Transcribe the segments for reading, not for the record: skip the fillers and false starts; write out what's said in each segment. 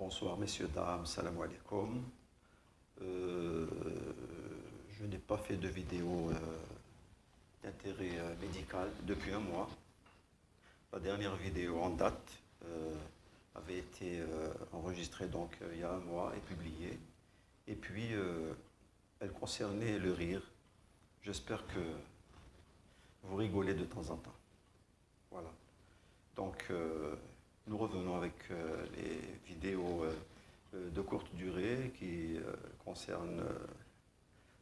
Bonsoir messieurs, dames, salam alaikum. Euh, je n'ai pas fait de vidéo d'intérêt médical depuis un mois. La dernière vidéo en date avait été enregistrée donc il y a un mois et publiée. Et puis elle concernait le rire. J'espère que vous rigolez de temps en temps. Voilà. Donc nous revenons avec les vidéos de courte durée qui concernent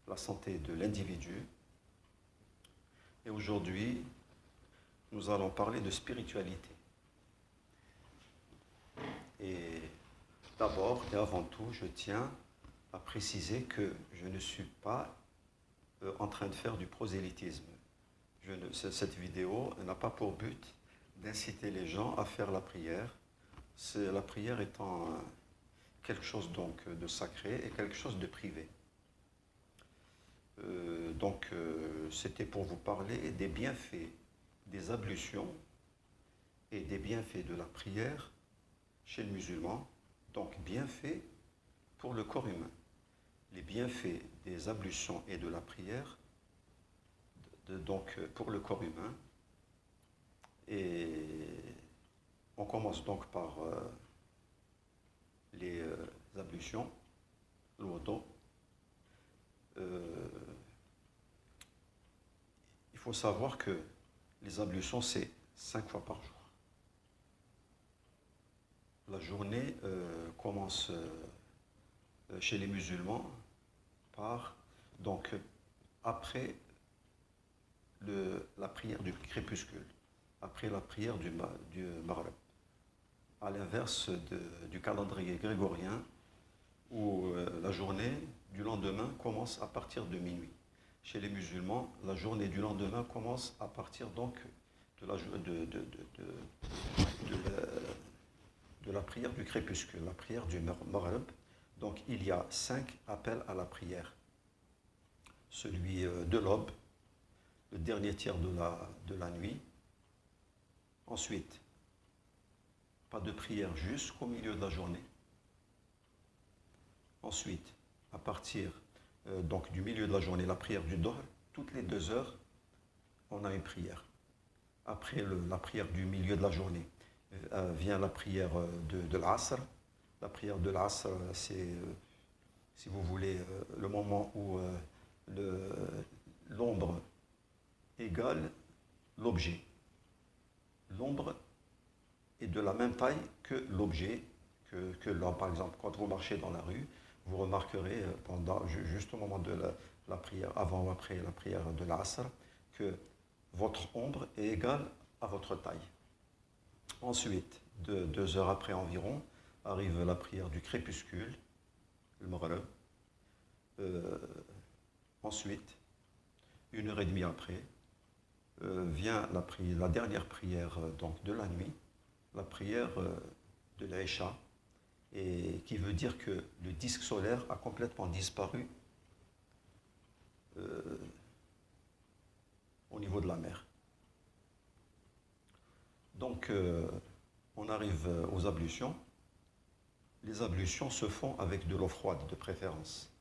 la santé de l'individu. Et aujourd'hui, nous allons parler de spiritualité. Et d'abord et avant tout, je tiens à préciser que je ne suis pas en train de faire du prosélytisme. Cette vidéo n'a pas pour but d'inciter les gens à faire la prière. La prière étant quelque chose donc de sacré et quelque chose de privé. C'était pour vous parler des bienfaits des ablutions et des bienfaits de la prière chez le musulman, donc bienfaits pour le corps humain. Les bienfaits des ablutions et de la prière donc pour le corps humain. Et on commence donc par les ablutions, l'odo. Il faut savoir que les ablutions, c'est 5 fois par jour. La journée commence chez les musulmans par, donc, après la prière du crépuscule, après la prière du Maghreb. À l'inverse du calendrier grégorien, où la journée du lendemain commence à partir de minuit. Chez les musulmans, la journée du lendemain commence à partir donc de la prière du crépuscule, la prière du Maghreb. Donc il y a 5 appels à la prière. Celui de l'aube, le dernier tiers de la nuit. Ensuite, pas de prière jusqu'au milieu de la journée. Ensuite, à partir donc du milieu de la journée, la prière du Dohr, toutes les 2 heures, on a une prière. Après la prière du milieu de la journée, vient la prière de l'Asr. La prière de l'Asr, c'est, si vous voulez, le moment où l'ombre égale l'objet. L'ombre est de la même taille que l'objet, que l'homme. Par exemple, quand vous marchez dans la rue, vous remarquerez juste au moment de la prière, avant ou après la prière de l'Asr, que votre ombre est égale à votre taille. Ensuite, 2 heures après environ, arrive la prière du crépuscule, le Maghreb. Ensuite, 1 heure et demie après, vient la dernière prière donc, de la nuit, la prière de l'Aïcha, et qui veut dire que le disque solaire a complètement disparu au niveau de la mer. Donc, on arrive aux ablutions. Les ablutions se font avec de l'eau froide, de préférence.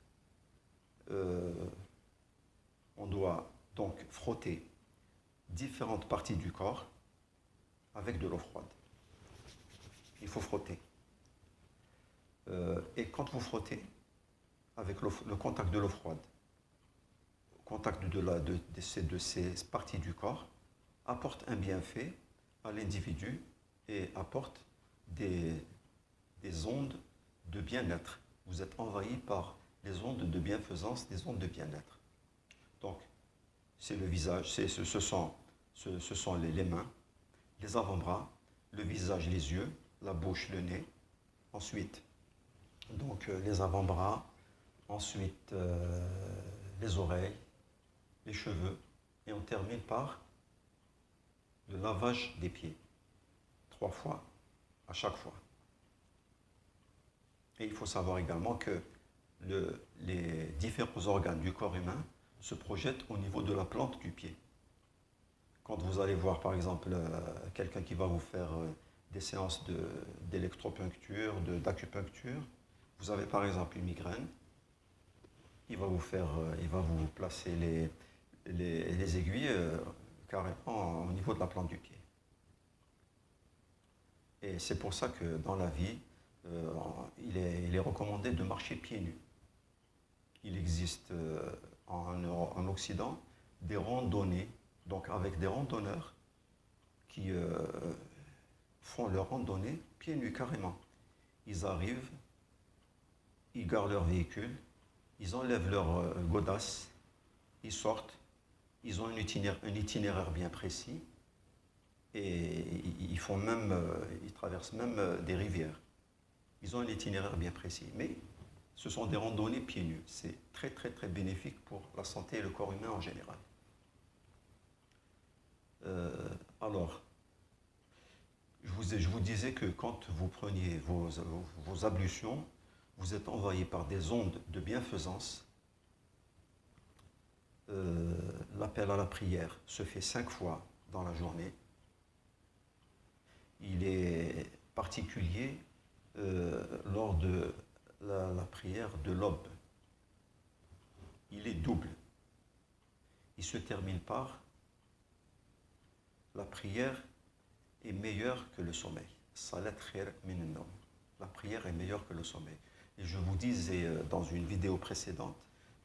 On doit donc frotter différentes parties du corps avec de l'eau froide. Il faut frotter. Et quand vous frottez, avec le contact de l'eau froide, le contact de ces parties du corps, apporte un bienfait à l'individu et apporte des ondes de bien-être. Vous êtes envahi par les ondes de bienfaisance, des ondes de bien-être. Donc, c'est le visage, ce sont les mains, les avant-bras, le visage, les yeux, la bouche, le nez. Ensuite, donc les avant-bras, ensuite les oreilles, les cheveux, et on termine par le lavage des pieds, 3 fois à chaque fois. Et il faut savoir également que les différents organes du corps humain se projettent au niveau de la plante du pied. Quand vous allez voir par exemple quelqu'un qui va vous faire des séances d'électropuncture, d'acupuncture. Vous avez par exemple une migraine, il va vous placer les aiguilles carrément au niveau de la plante du pied. Et c'est pour ça que dans la vie, il est recommandé de marcher pieds nus. Il existe en Occident des randonnées, donc avec des randonneurs qui font leur randonnée pieds nus carrément. Ils arrivent, ils garent leur véhicule, ils enlèvent leur godasse, ils sortent, ils ont un itinéraire bien précis et ils traversent même des rivières. Ils ont un itinéraire bien précis, mais ce sont des randonnées pieds nus. C'est très très très bénéfique pour la santé et le corps humain en général. Alors, je vous disais que quand vous preniez vos ablutions, vous êtes envahi par des ondes de bienfaisance. L'appel à la prière se fait 5 fois dans la journée. Il est particulier lors de la prière de l'aube. Il est double. Il se termine par la prière est meilleure que le sommeil. Salat khair min an-nawm. La prière est meilleure que le sommeil. Et je vous disais dans une vidéo précédente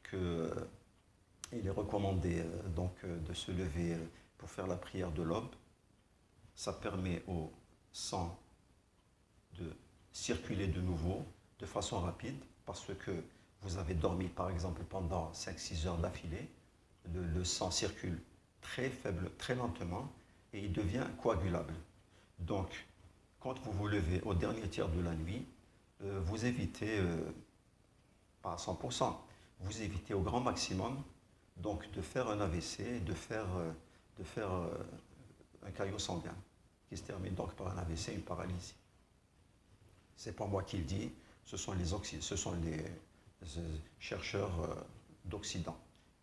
que il est recommandé de se lever pour faire la prière de l'aube. Ça permet au sang de circuler de nouveau de façon rapide parce que vous avez dormi par exemple pendant 5-6 heures d'affilée. Le sang circule très faible, très lentement et il devient coagulable. Donc, quand vous vous levez au dernier tiers de la nuit, vous évitez, pas à 100%, vous évitez au grand maximum donc de faire un AVC, de faire un caillot sanguin, qui se termine donc par un AVC, une paralysie. C'est pas moi qui le dis, ce sont les chercheurs d'Occident,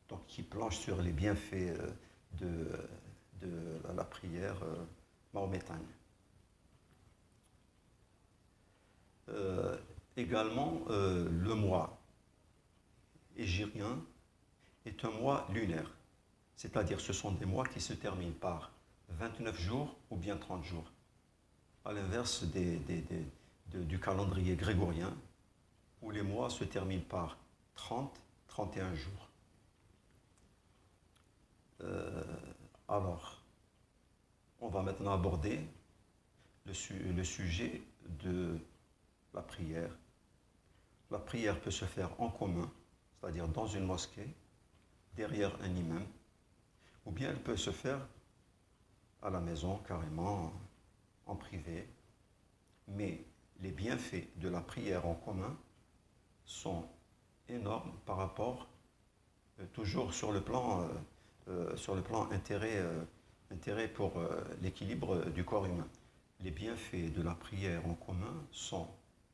donc qui planchent sur les bienfaits de la prière mahométane. Également, le mois hégirien est un mois lunaire, c'est-à-dire ce sont des mois qui se terminent par 29 jours ou bien 30 jours, à l'inverse du calendrier grégorien, où les mois se terminent par 30-31 jours. Alors, on va maintenant aborder le sujet de la prière. La prière peut se faire en commun, c'est-à-dire dans une mosquée, derrière un imam, ou bien elle peut se faire à la maison, carrément, en privé. Mais les bienfaits de la prière en commun sont énormes par rapport, toujours sur le plan intérêt pour l'équilibre du corps humain. Les bienfaits de la prière en commun sont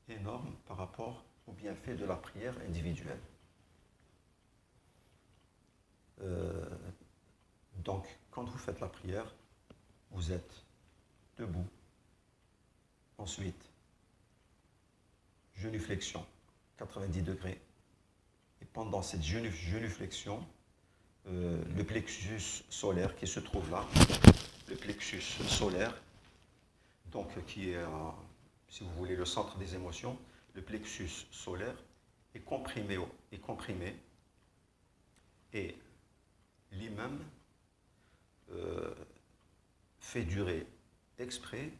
énormes par rapport aux bienfaits de la prière individuelle. Donc, quand vous faites la prière, vous êtes debout. Ensuite, genuflexion, 90 degrés. Et pendant cette genuflexion, le plexus solaire qui se trouve là, le plexus solaire, donc qui est, si vous voulez, le centre des émotions, le plexus solaire est comprimé et l'imam fait durer exprès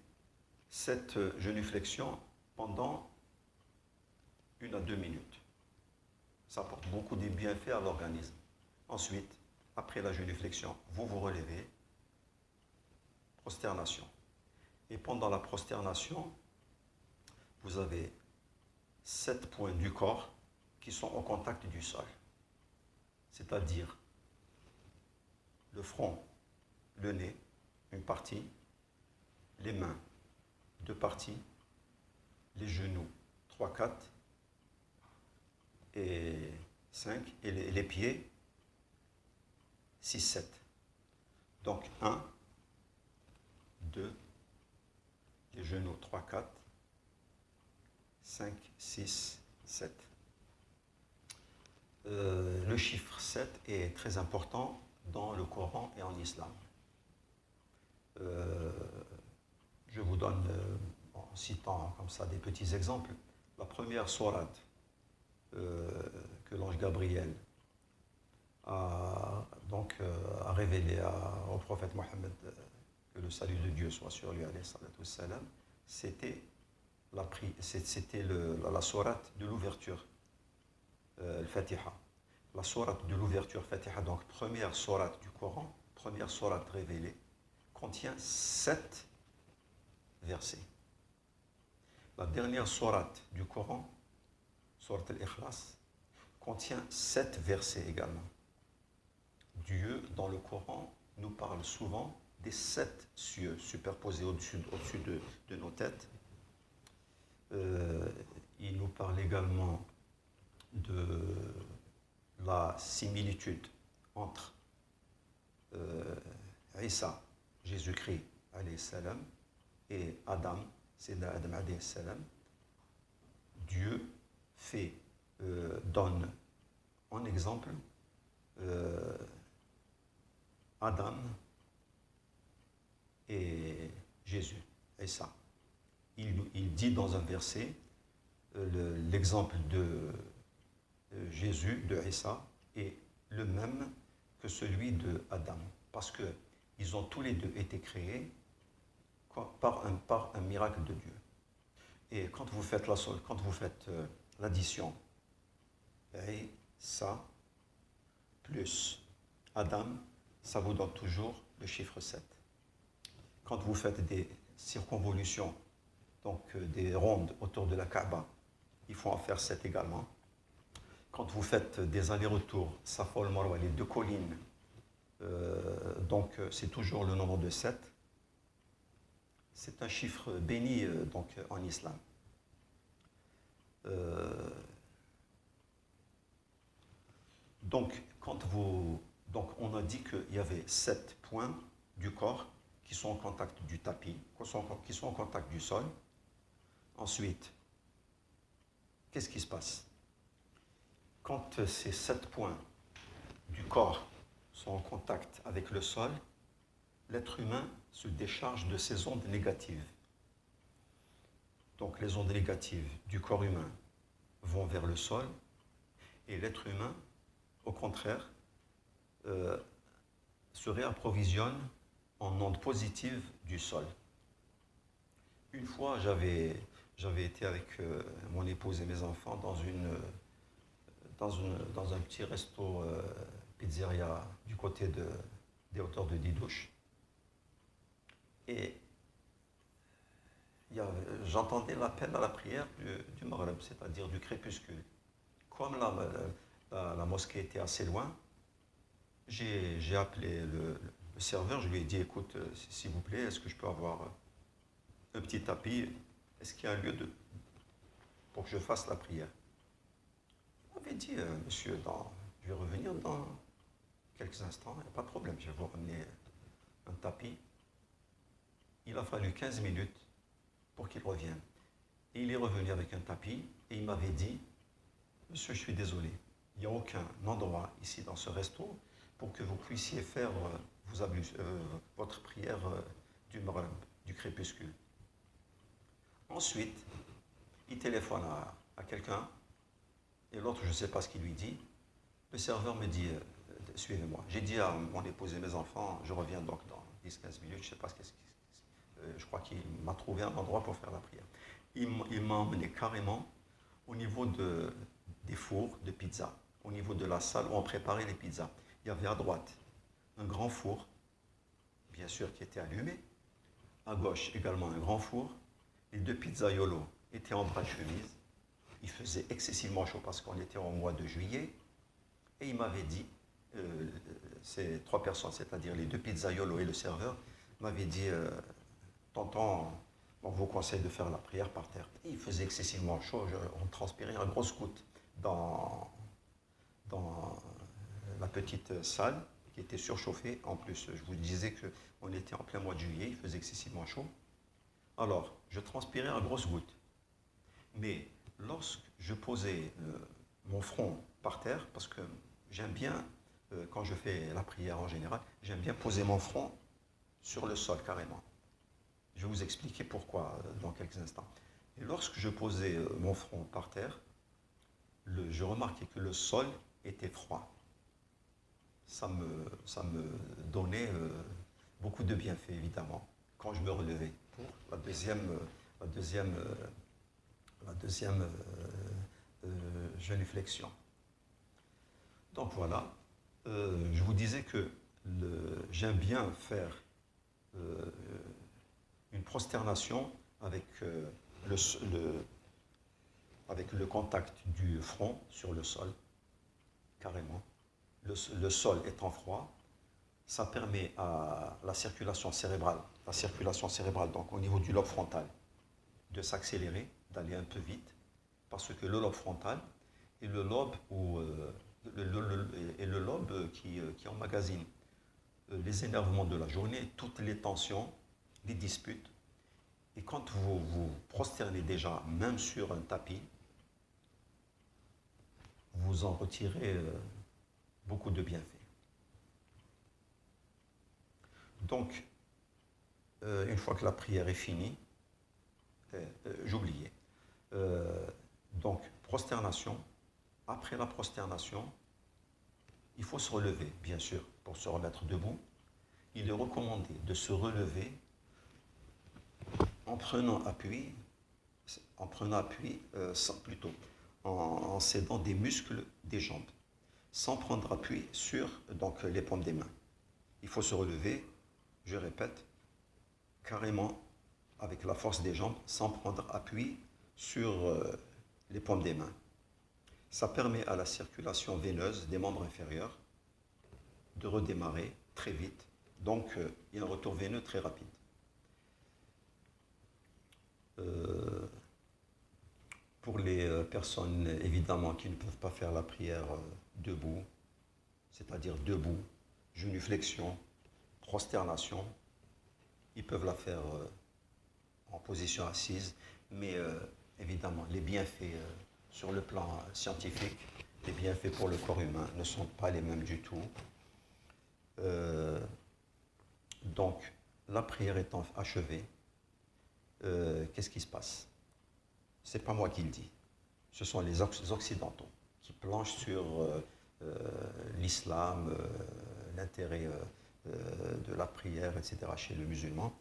cette genuflexion pendant 1 à 2 minutes. Ça apporte beaucoup de bienfaits à l'organisme. Ensuite, après la genuflexion, vous vous relevez, prosternation. Et pendant la prosternation, vous avez 7 points du corps qui sont au contact du sol. C'est-à-dire le front, le nez, une partie, les mains, 2 parties, les genoux, 3, 4, et 5, et les pieds, 6, 7. Donc 1, 2, les genoux 3, 4, 5, 6, 7. Le chiffre 7 est très important dans le Coran et en islam. Je vous donne, en citant comme ça des petits exemples, la première sourate que l'ange Gabriel a révélé au prophète Mohammed, que le salut de Dieu soit sur lui, alayhi salatu wassalam, c'était la sourate de l'ouverture, le Fatiha. La sourate de l'ouverture Fatiha, donc première sourate du Coran, première sourate révélée, contient 7 versets. La dernière sourate du Coran, sourate al-Ikhlas, contient 7 versets également. Dieu, dans le Coran, nous parle souvent des 7 cieux superposés au-dessus de nos têtes. Il nous parle également de la similitude entre Isa, Jésus-Christ, alayhi salam, et Adam, Sayyidina Adam, alayhi salam. Dieu donne en exemple Adam et Jésus, Isa. Il dit dans un verset l'exemple de Jésus, de Isa, est le même que celui de Adam, parce qu'ils ont tous les deux été créés par un miracle de Dieu. Et quand vous faites l'addition, Isa plus Adam, ça vous donne toujours le chiffre 7. Quand vous faites des circonvolutions, donc des rondes autour de la Kaaba, il faut en faire 7 également. Quand vous faites des allers-retours, Safa et Marwa, les 2 collines, donc c'est toujours le nombre de 7. C'est un chiffre béni donc, en islam. Donc on a dit qu'il y avait 7 points du corps qui sont en contact du tapis, qui sont en contact du sol. Ensuite, qu'est-ce qui se passe? Quand ces 7 points du corps sont en contact avec le sol, l'être humain se décharge de ses ondes négatives. Donc les ondes négatives du corps humain vont vers le sol, et l'être humain, au contraire, se réapprovisionne en ondes positives du sol. Une fois, j'avais été avec mon épouse et mes enfants dans un petit resto pizzeria du côté des hauteurs de Didouche. Et j'entendais l'appel à la prière du Maghreb, c'est-à-dire du crépuscule. Comme la mosquée était assez loin, j'ai appelé le serveur, je lui ai dit, écoute, s'il vous plaît, est-ce que je peux avoir un petit tapis? Est-ce qu'il y a un lieu pour que je fasse la prière? Il m'avait dit, monsieur, je vais revenir dans quelques instants, il n'y a pas de problème, je vais vous ramener un tapis. Il a fallu 15 minutes pour qu'il revienne. Et il est revenu avec un tapis et il m'avait dit, monsieur, je suis désolé, il n'y a aucun endroit ici dans ce resto pour que vous puissiez faire votre prière du Maghreb, du crépuscule. Ensuite, il téléphone à quelqu'un et l'autre, je ne sais pas ce qu'il lui dit. Le serveur me dit, suivez-moi. J'ai dit à mon épouse et mes enfants, je reviens donc dans 10-15 minutes, je ne sais pas je crois qu'il m'a trouvé un endroit pour faire la prière. Il m'a emmené carrément au niveau des fours de pizza, au niveau de la salle où on préparait les pizzas. Il y avait à droite un grand four, bien sûr, qui était allumé. À gauche, également un grand four. Les 2 pizzaiolos étaient en bras de chemise. Il faisait excessivement chaud parce qu'on était au mois de juillet. Et il m'avait dit, ces 3 personnes, c'est-à-dire les 2 pizzaiolos et le serveur, m'avaient dit, tonton, on vous conseille de faire la prière par terre. Et il faisait excessivement chaud, on transpirait à grosses gouttes dans la petite salle qui était surchauffée. En plus, je vous disais qu'on était en plein mois de juillet, il faisait excessivement chaud. Alors, je transpirais à grosses gouttes. Mais lorsque je posais mon front par terre, parce que j'aime bien, quand je fais la prière en général, j'aime bien poser mon front sur le sol carrément. Je vais vous expliquer pourquoi dans quelques instants. Et lorsque je posais mon front par terre, je remarquais que le sol était froid. Ça me donnait beaucoup de bienfaits, évidemment, quand je me relevais. Pour la deuxième génuflexion. Donc voilà, je vous disais que j'aime bien faire une prosternation avec avec le contact du front sur le sol, carrément. Le sol étant froid, ça permet à la circulation cérébrale donc au niveau du lobe frontal, de s'accélérer, d'aller un peu vite, parce que le lobe frontal est le lobe, qui emmagasine les énervements de la journée, toutes les tensions, les disputes. Et quand vous vous prosternez déjà, même sur un tapis, vous en retirez beaucoup de bienfaits. Donc, une fois que la prière est finie, j'oubliais. Donc, prosternation. Après la prosternation, il faut se relever, bien sûr, pour se remettre debout. Il est recommandé de se relever en prenant appui, en s'aidant des muscles des jambes, sans prendre appui sur donc, les paumes des mains. Il faut se relever, je répète, carrément avec la force des jambes, sans prendre appui sur les paumes des mains. Ça permet à la circulation veineuse des membres inférieurs de redémarrer très vite. Donc, il y a un retour veineux très rapide. Pour les personnes, évidemment, qui ne peuvent pas faire la prière debout, c'est-à-dire debout, genuflexion, prosternation, ils peuvent la faire en position assise, mais évidemment, les bienfaits sur le plan scientifique, les bienfaits pour le corps humain ne sont pas les mêmes du tout. Donc, la prière étant achevée, qu'est-ce qui se passe? Ce n'est pas moi qui le dis, ce sont les Occidentaux qui planchent sur l'islam, l'intérêt de la prière, etc. chez le musulman.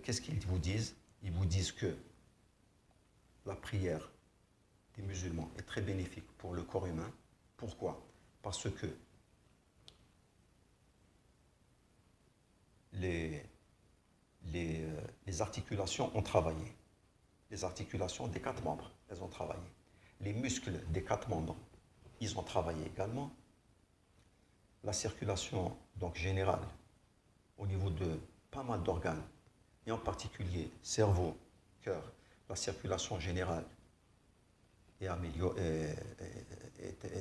Qu'est-ce qu'ils vous disent? Ils vous disent que la prière des musulmans est très bénéfique pour le corps humain. Pourquoi? Parce que les articulations ont travaillé. Les articulations des 4 membres, elles ont travaillé. Les muscles des 4 membres, ils ont travaillé également. La circulation donc générale au niveau de pas mal d'organes, et en particulier cerveau, cœur, la circulation générale est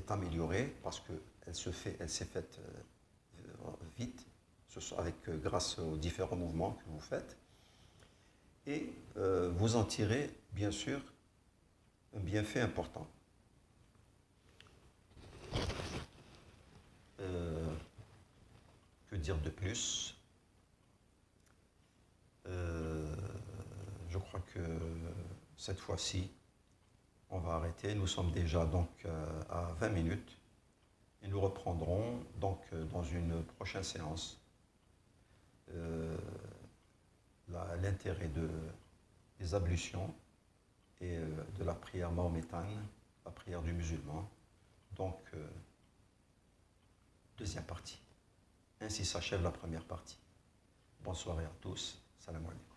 améliorée parce qu'elle s'est faite vite, grâce aux différents mouvements que vous faites. Et vous en tirez, bien sûr, un bienfait important. Que dire de plus? Je crois que cette fois-ci, on va arrêter. Nous sommes déjà donc à 20 minutes et nous reprendrons donc dans une prochaine séance l'intérêt des ablutions et de la prière mahométane, la prière du musulman. Donc, deuxième partie. Ainsi s'achève la première partie. Bonne soirée à tous. Salam alaikum.